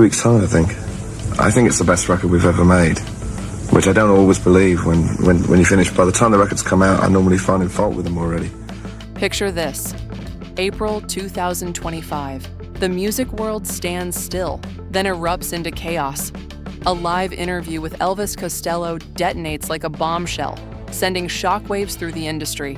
Weeks time, I think. I think it's the best record we've ever made, which I don't always believe when you finish. By the time the records come out, I'm normally finding fault with them already. Picture this. April 2025. The music world stands still, then erupts into chaos. A live interview with Elvis Costello detonates like a bombshell, sending shockwaves through the industry.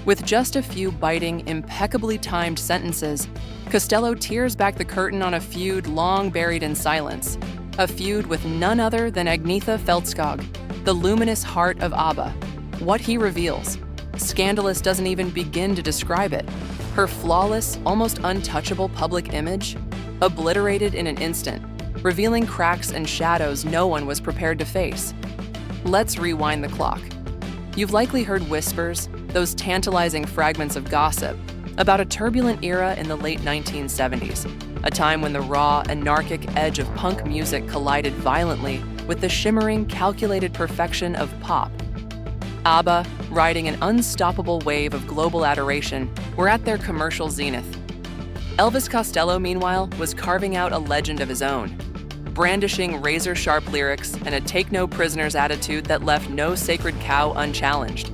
With just a few biting, impeccably timed sentences, Costello tears back the curtain on a feud long buried in silence. A feud with none other than Agnetha Faltskog, the luminous heart of ABBA. What he reveals, scandalous doesn't even begin to describe it. Her flawless, almost untouchable public image, obliterated in an instant, revealing cracks and shadows no one was prepared to face. Let's rewind the clock. You've likely heard whispers, those tantalizing fragments of gossip, about a turbulent era in the late 1970s, a time when the raw, anarchic edge of punk music collided violently with the shimmering, calculated perfection of pop. ABBA, riding an unstoppable wave of global adoration, were at their commercial zenith. Elvis Costello, meanwhile, was carving out a legend of his own, brandishing razor-sharp lyrics and a take-no-prisoners attitude that left no sacred cow unchallenged.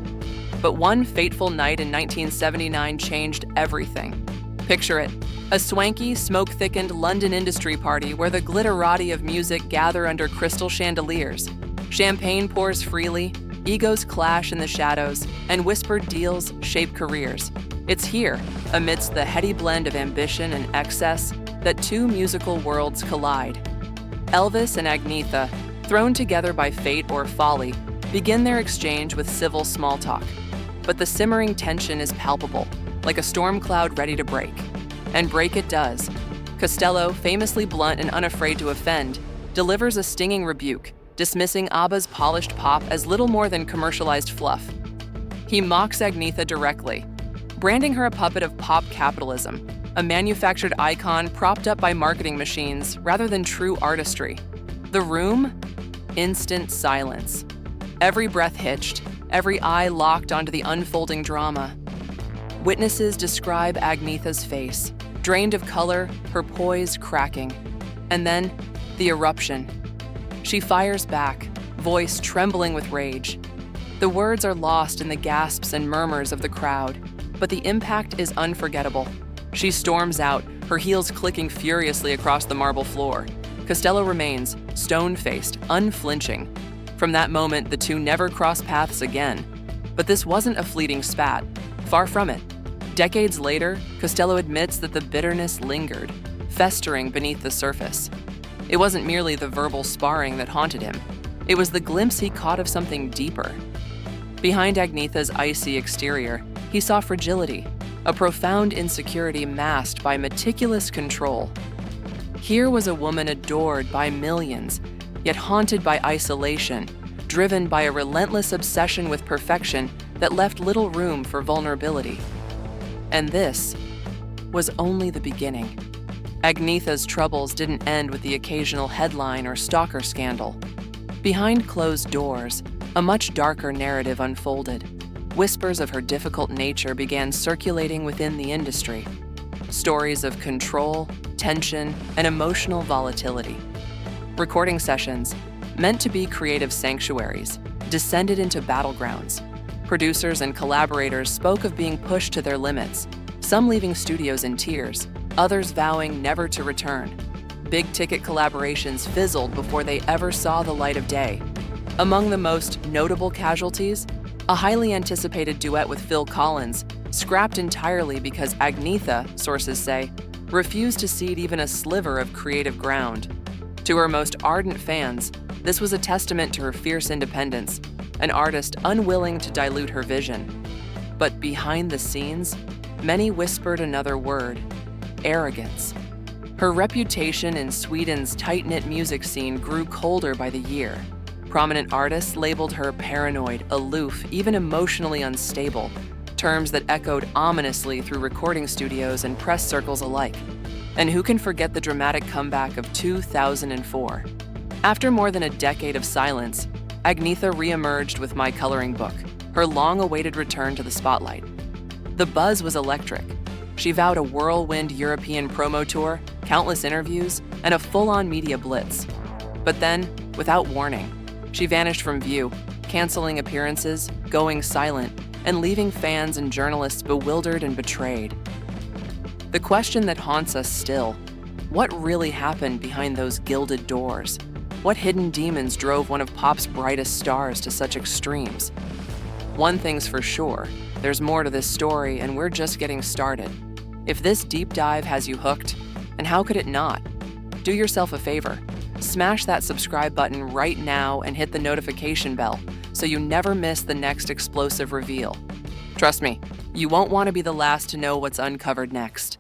But one fateful night in 1979 changed everything. Picture it, a swanky, smoke-thickened London industry party where the glitterati of music gather under crystal chandeliers. Champagne pours freely, egos clash in the shadows, and whispered deals shape careers. It's here, amidst the heady blend of ambition and excess, that two musical worlds collide. Elvis and Agnetha, thrown together by fate or folly, begin their exchange with civil small talk. But the simmering tension is palpable, like a storm cloud ready to break. And break it does. Costello, famously blunt and unafraid to offend, delivers a stinging rebuke, dismissing ABBA's polished pop as little more than commercialized fluff. He mocks Agnetha directly, branding her a puppet of pop capitalism, a manufactured icon propped up by marketing machines rather than true artistry. The room? Instant silence. Every breath hitched, every eye locked onto the unfolding drama. Witnesses describe Agnetha's face, drained of color, her poise cracking. And then, the eruption. She fires back, voice trembling with rage. The words are lost in the gasps and murmurs of the crowd, but the impact is unforgettable. She storms out, her heels clicking furiously across the marble floor. Costello remains, stone-faced, unflinching. From that moment, the two never cross paths again. But this wasn't a fleeting spat. Far from it. Decades later, Costello admits that the bitterness lingered, festering beneath the surface. It wasn't merely the verbal sparring that haunted him. It was the glimpse he caught of something deeper. Behind Agnetha's icy exterior, he saw fragility, a profound insecurity masked by meticulous control. Here was a woman adored by millions, yet haunted by isolation, driven by a relentless obsession with perfection that left little room for vulnerability. And this was only the beginning. Agnetha's troubles didn't end with the occasional headline or stalker scandal. Behind closed doors, a much darker narrative unfolded. Whispers of her difficult nature began circulating within the industry. Stories of control, tension, and emotional volatility. Recording sessions, meant to be creative sanctuaries, descended into battlegrounds. Producers and collaborators spoke of being pushed to their limits, some leaving studios in tears, others vowing never to return. Big-ticket collaborations fizzled before they ever saw the light of day. Among the most notable casualties, a highly anticipated duet with Phil Collins, scrapped entirely because Agnetha, sources say, refused to cede even a sliver of creative ground. To her most ardent fans, this was a testament to her fierce independence, an artist unwilling to dilute her vision. But behind the scenes, many whispered another word: arrogance. Her reputation in Sweden's tight-knit music scene grew colder by the year. Prominent artists labeled her paranoid, aloof, even emotionally unstable, terms that echoed ominously through recording studios and press circles alike. And who can forget the dramatic comeback of 2004? After more than a decade of silence, Agnetha reemerged with My Coloring Book, her long-awaited return to the spotlight. The buzz was electric. She vowed a whirlwind European promo tour, countless interviews, and a full-on media blitz. But then, without warning, she vanished from view, canceling appearances, going silent, and leaving fans and journalists bewildered and betrayed. The question that haunts us still: what really happened behind those gilded doors? What hidden demons drove one of pop's brightest stars to such extremes? One thing's for sure, there's more to this story, and we're just getting started. If this deep dive has you hooked, and how could it not? Do yourself a favor. Smash that subscribe button right now and hit the notification bell so you never miss the next explosive reveal. Trust me, you won't want to be the last to know what's uncovered next.